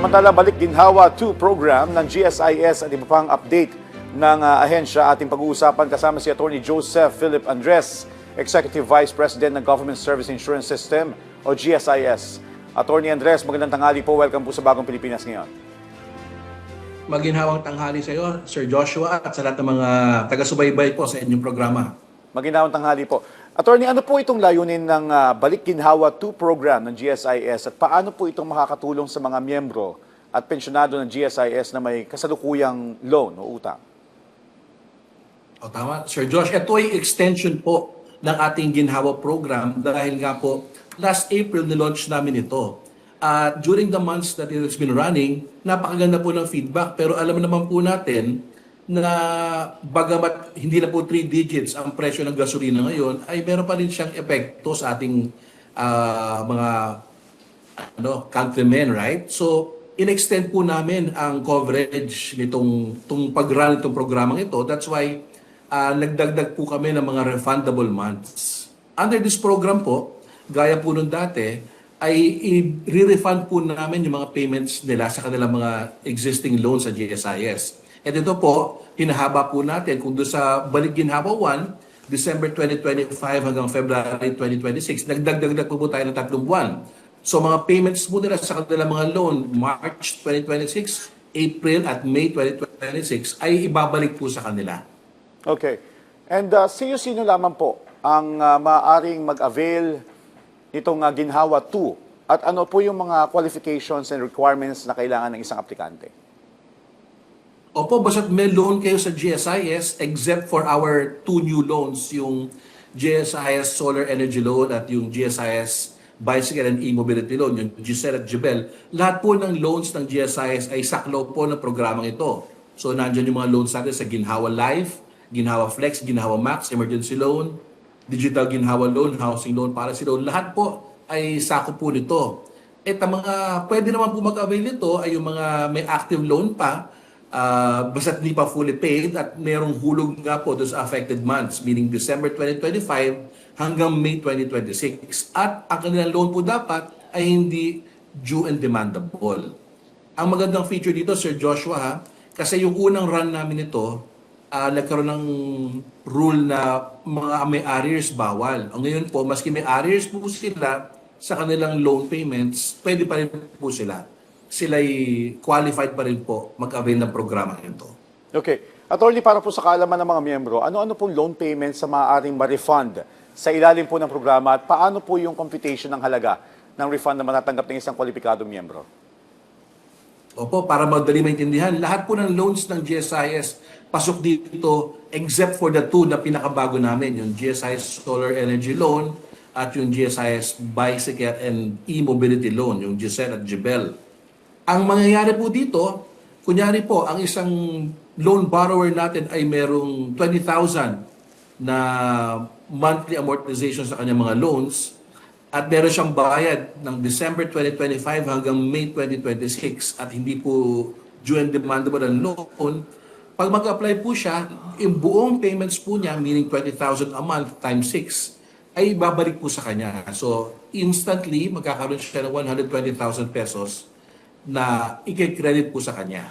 Samantala, balik ginhawa 2 program ng GSIS at iba pang update ng ahensya. Ating pag-uusapan kasama si Atty. Joseph Philip Andres, Executive Vice President ng Government Service Insurance System o GSIS. Atty. Andres, magandang tanghali po. Welcome po sa Bagong Pilipinas ngayon. Maginhawang tanghali sa iyo, Sir Joshua, at sa lahat ng mga taga-subaybay po sa inyong programa. Maginhawang tanghali po. Attorney, ano po itong layunin ng Balik Ginhawa 2 program ng GSIS at paano po itong makakatulong sa mga miyembro at pensyonado ng GSIS na may kasalukuyang loan o utang? O tama, Sir Josh, ito ay extension po ng ating Ginhawa program dahil nga po last April nilaunch namin ito. During the months that it has been running, napakaganda po ng feedback pero alam naman po natin na bagamat hindi na po 3 digits ang presyo ng gasolina ngayon, ay meron pa rin siyang epekto sa ating mga countrymen, right? So, in-extend po namin ang coverage nitong pag-run itong programang ito. That's why nagdagdag po kami ng mga refundable months. Under this program po, gaya po nung dati, ay i-refund po namin yung mga payments nila sa kanilang mga existing loans sa GSIS. At ito po, hinahaba po natin kung doon sa Balik Ginhawa 1, December 2025 hanggang February 2026, nagdagdag po tayo ng 3 buwan. So mga payments po nila sa kanilang mga loan, March 2026, April at May 2026, ay ibabalik po sa kanila. Okay. And sino-sino lamang po ang maaaring mag-avail nitong Ginhawa 2? At ano po yung mga qualifications and requirements na kailangan ng isang aplikante? Opo, basta't may loan kayo sa GSIS except for our 2 new loans, yung GSIS Solar Energy Loan at yung GSIS Bicycle and E-Mobility Loan, yung GSEL at GBEL. Lahat po ng loans ng GSIS ay saklaw po ng programang ito. So nandiyan yung mga loans natin sa Ginhawa Life, Ginhawa Flex, Ginhawa Max, Emergency Loan, Digital Ginhawa Loan, Housing Loan, Policy Loan. Lahat po ay sakop po nito. At ang mga pwede naman po mag-avail nito ay yung mga may active loan pa, basta't hindi pa fully paid at merong hulog nga po sa affected months, meaning December 2025 hanggang May 2026. At ang kanilang loan po dapat ay hindi due and demandable. Ang magandang feature dito, Sir Joshua, kasi yung unang run namin ito, nagkaroon ng rule na mga may arrears bawal. Ang ngayon po, maski may arrears po sila sa kanilang loan payments, pwede pa rin po sila. Sila'y qualified pa rin po mag-avail ng programa nito. Okay. Attorney, para po sa kaalaman ng mga miyembro, ano-ano pong loan payments sa maaaring ma-refund sa ilalim po ng programa at paano po yung computation ng halaga ng refund na matatanggap ng isang kwalipikadong miyembro? Opo, para madali maintindihan, lahat po ng loans ng GSIS pasok dito except for the 2 na pinakabago namin, yung GSIS Solar Energy Loan at yung GSIS Bicycle and E-Mobility Loan, yung GSEL at GBEL. Ang mangyayari po dito, kunyari po, ang isang loan borrower natin ay merong 20,000 na monthly amortization sa kanyang mga loans at meron siyang bayad ng December 2025 hanggang May 2026 at hindi po due and demandable ang loan, pag mag-apply po siya, yung buong payments po niya, meaning 20,000 a month times 6, ay babalik po sa kanya. So, instantly, magkakaroon siya ng 120,000 pesos na i-credit po sa kanya.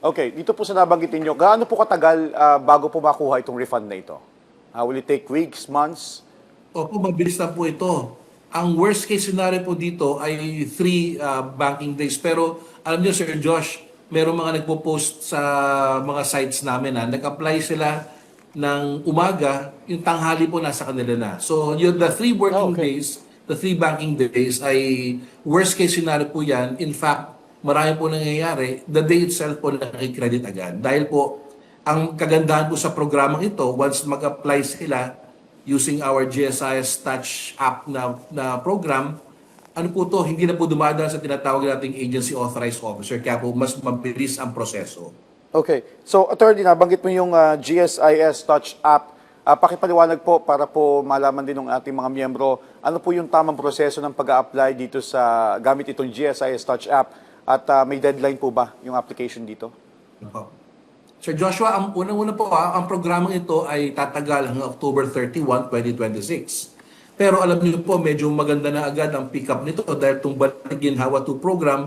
Okay, dito po sa nabanggitin nyo, gaano po katagal bago po makuha itong refund na ito? Will it take weeks, months? Opo, mabilis na po ito. Ang worst case scenario po dito ay 3 banking days. Pero alam niyo, Sir Josh, merong mga nagpo-post sa mga sites namin na nag-apply sila ng umaga, yung tanghali po nasa kanila na. So, the 3 working days, the 3 banking days ay worst case scenario po yan. In fact, marami po nangyayari, the day itself po nakikredit agad. Dahil po, ang kagandahan po sa programang ito, once mag-apply sila using our GSIS Touch app na program, ano po to, hindi na po dumadaan sa tinatawag nating agency authorized officer, kaya po mas mabilis ang proseso. Okay. So, Attorney, nabanggit mo yung GSIS Touch app. Pakipaliwanag po para po malaman din ng ating mga miyembro, ano po yung tamang proseso ng pag-a-apply dito sa gamit itong GSIS Touch app at may deadline po ba yung application dito? Sir Joshua, ang unang-una po, ang programang ito ay tatagal hanggang October 31, 2026. Pero alam niyo po, medyo maganda na agad ang pick-up nito dahil itong Balik Ginhawa 2 program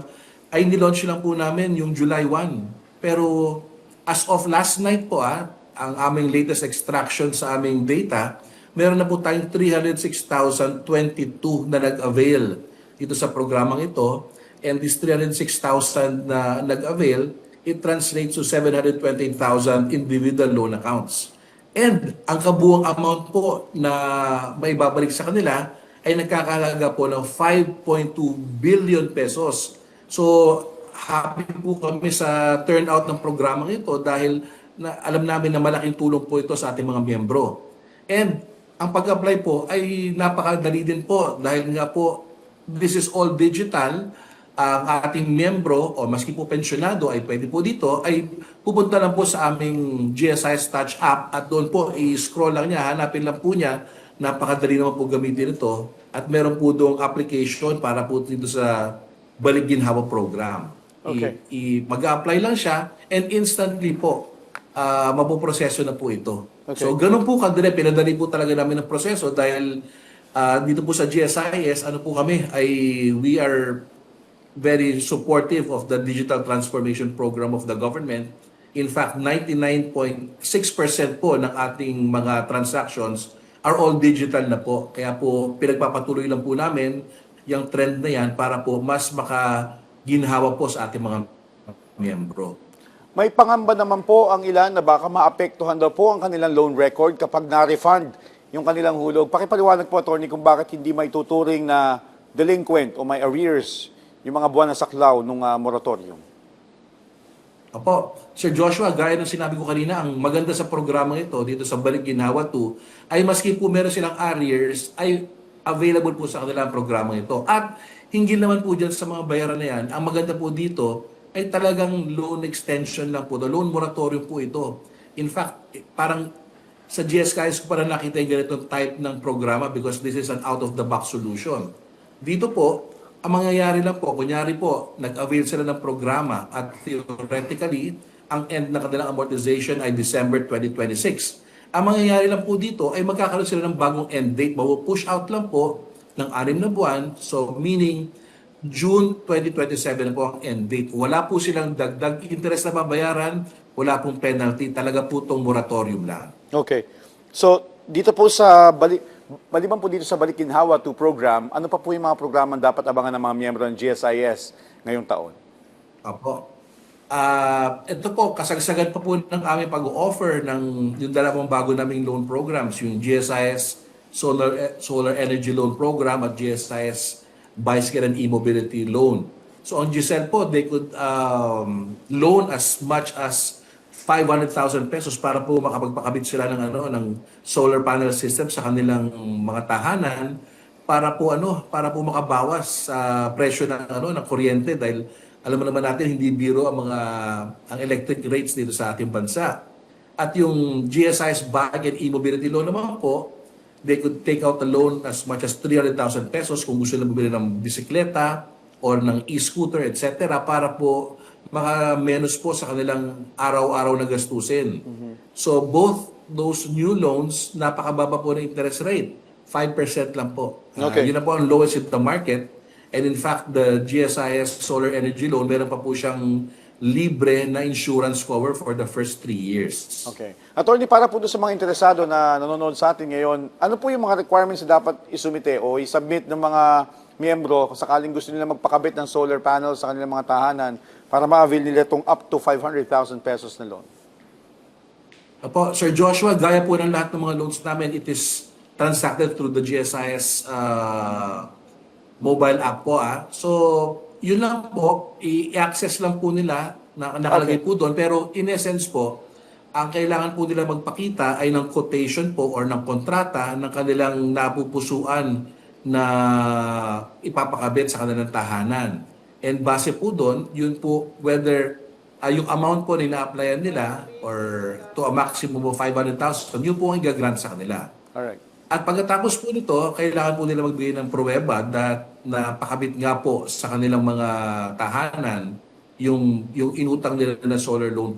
ay nilaunch lang po namin yung July 1. Pero as of last night po, ang aming latest extraction sa aming data, meron na po tayong 306,022 na nag-avail dito sa programang ito. And this 306,000 na nag-avail, it translates to 728,000 individual loan accounts. And ang kabuang amount po na may babalik sa kanila ay nagkakalaga po ng 5.2 billion pesos. So, happy po kami sa turnout ng programang ito dahil alam namin na malaking tulong po ito sa ating mga miyembro. And ang pag-apply po ay napakadali din po dahil nga po this is all digital. Ang ating miyembro o maski po pensyonado ay pwede po dito ay pupunta lang po sa aming GSIS Touch app at doon po i-scroll lang niya, hanapin lang po niya, napakadali naman po gamitin ito at meron po doong application para po dito sa Balik Ginhawa program. Okay. Mag-apply lang siya and instantly po mapoproseso na po ito. Okay. So ganun po kadali, pinadali po talaga namin ang proseso dahil dito po sa GSIS, ano po kami ay we are very supportive of the digital transformation program of the government. In fact, 99.6% po ng ating mga transactions are all digital na po. Kaya po pinagpapatuloy lang po namin yung trend na yan para po mas makaginhawa po sa ating mga miyembro. May pangamba naman po ang ilan na baka maapektuhan daw po ang kanilang loan record kapag na-refund yung kanilang hulog. Pakipaliwanag po, Attorney, kung bakit hindi maituturing na delinquent o may arrears yung mga buwan na saklaw ng moratorium. Opo, Sir Joshua, gaya ng sinabi ko kanina, ang maganda sa programang ito, dito sa Balik Ginhawa 2, ay maski po meron silang arrears, ay available po sa kanilang programang ito. At hinggil naman po dyan sa mga bayaran na yan, ang maganda po dito ay talagang loan extension lang po, the loan moratorium po ito. In fact, parang sa GSKS ko parang nakita yung ganitong type ng programa because this is an out-of-the-box solution. Dito po, ang mangyayari lang po, kunyari po, nag-avail sila ng programa at theoretically, ang end na kanilang amortization ay December 2026. Ang mangyayari lang po dito ay magkakaroon sila ng bagong end date. Mapupush out lang po ng 6 na buwan. So meaning, June 2027 na po ang end date. Wala po silang dagdag interest na babayaran, wala pong penalty. Talaga po itong moratorium lang. Okay. So, dito po sa maliban po dito sa Balik Ginhawa 2 program, ano pa po yung mga programang dapat abangan ng mga miyembro ng GSIS ngayong taon? Apo. Ito po, kasagsagan pa po ng aming pag-offer ng yung dalawang bago naming loan programs, yung GSIS Solar Energy Loan Program at GSIS Bicycle and E-Mobility Loan. So on GSEL po, they could loan as much as 500,000 pesos para po makapagpakabit sila ng solar panel system sa kanilang mga tahanan para po makabawas sa presyo ng kuryente dahil alam naman natin hindi biro ang electric rates dito sa ating bansa. At yung GSIS Bike and E-Mobility Loan naman po, they could take out a loan as much as 300,000 pesos kung gusto nila bumili ng bisikleta or ng e-scooter, etc. para po maka-menos po sa kanilang araw-araw na gastusin. So both those new loans, napakababa po ng interest rate. 5% lang po. Okay. Yun na po ang lowest in the market. And in fact, the GSIS Solar Energy Loan, meron pa po siyang libre na insurance cover for the first 3 years. Okay. Attorney, para po doon sa mga interesado na nanonood sa atin ngayon, ano po yung mga requirements na dapat isumite o isubmit ng mga miyembro kung sakaling gusto nila magpakabit ng solar panels sa kanilang mga tahanan para ma-avail nila itong up to 500,000 pesos na loan? Apo, Sir Joshua, gaya po ng lahat ng mga loans namin, it is transacted through the GSIS mobile app po. So, yun lang po, i-access lang po nila, nakalagay po doon. Pero in essence po, ang kailangan po nila magpakita ay ng quotation po or ng kontrata ng kanilang napupusuan na ipapakabit sa kanilang tahanan. And base po doon, yun po whether yung amount po na ina-applyan nila or to a maximum of 500,000, yun po ang i-grant sa kanila. Alright. At pagkatapos po nito, kailangan po nila magbigay ng pruweba na pakabit nga po sa kanilang mga tahanan yung inutang nila na solar loan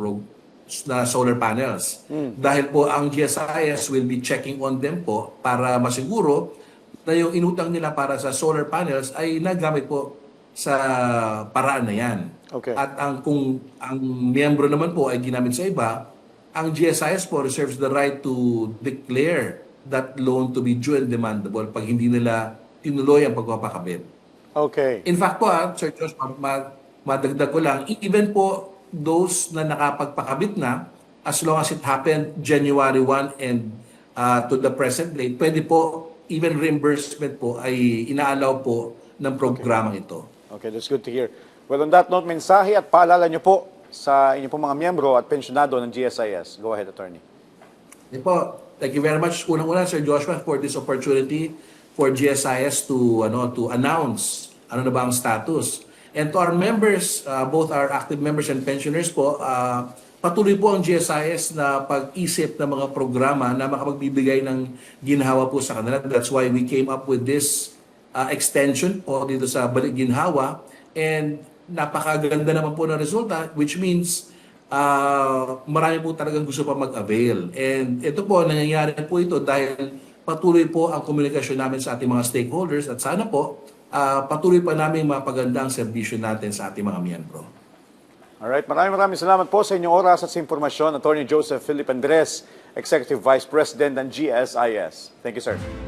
na solar panels. Dahil po ang GSIS will be checking on them po para masiguro na yung inutang nila para sa solar panels ay nagamit po sa paraan na yan. Okay. At kung ang miyembro naman po ay ginamit sa iba, ang GSIS po reserves the right to declare that loan to be due and demandable pag hindi nila tinuloy ang pagpapakabit. Okay. In fact po, Sir Josh, madagdag ko lang, even po those na nakapagpakabit na, as long as it happened January 1 and to the present date, pwede po, even reimbursement po ay inaalaw po ng programang ito. Okay, that's good to hear. Well, on that note, mensahe at paalala niyo po sa inyong pong mga miyembro at pensyonado ng GSIS. Go ahead, Attorney. Hindi po. Thank you very much. Unang-una, Sir Joshua, for this opportunity for GSIS to announce ano na ba ang status. And to our members, both our active members and pensioners po, patuloy po ang GSIS na pag-isip ng mga programa na makapagbibigay ng ginhawa po sa kanila. That's why we came up with this extension po dito sa Balik Ginhawa. And napakaganda naman po ng resulta, which means marami po talagang gusto pa mag-avail. And ito po, nangyayari po ito dahil patuloy po ang komunikasyon namin sa ating mga stakeholders at sana po patuloy pa namin mapaganda ang serbisyo natin sa ating mga miyembro. Alright, maraming salamat po sa inyong oras at sa impormasyon. Attorney Joseph Philip Andres, Executive Vice President ng GSIS. Thank you, sir.